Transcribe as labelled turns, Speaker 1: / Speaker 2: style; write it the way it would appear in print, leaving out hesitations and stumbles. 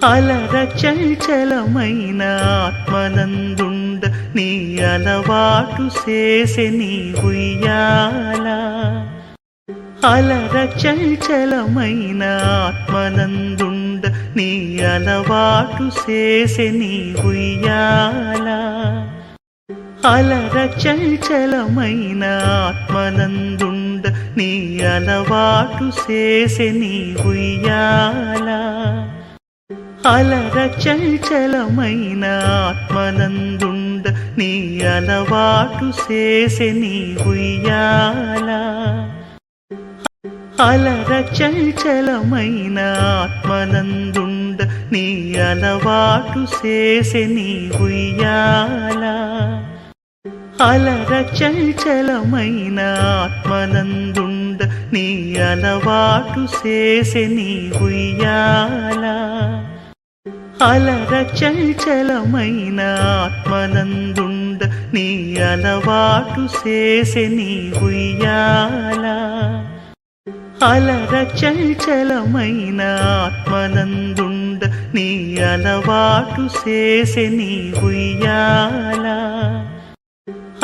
Speaker 1: అలర చంచలమైన ఆత్మనందుండ నీ అలవాటు చేసె నీ ఉయ్యాల. అలర చంచలమైన ఆత్మనందుండ నీ అలవాటు చేసె నీ ఉయ్యాల. అలర చంచలమైన ఆత్మనందుండ నీ అలవాటు చేసె నీ ఉయ్యాల. అలర చంచలమైన ఆత్మనందుండ నీ అలవాటు చేసె నీ ఉయ్యాల. అలర చంచలమైన ఆత్మనందుండ నీ అలవాటు చేసె నీ ఉయ్యాల. అలర చంచలమైన ఆత్మనందుండ నీ అలవాటు చేసె నీ ఉయ్యాల. అలర చంచలమైన ఆత్మనందుండ నీ అలవాటు చేసె నీ ఉయ్యాల. అలర చంచలమైన ఆత్మనందుండ నీ అలవాటు చేసె నీ ఉయ్యాల.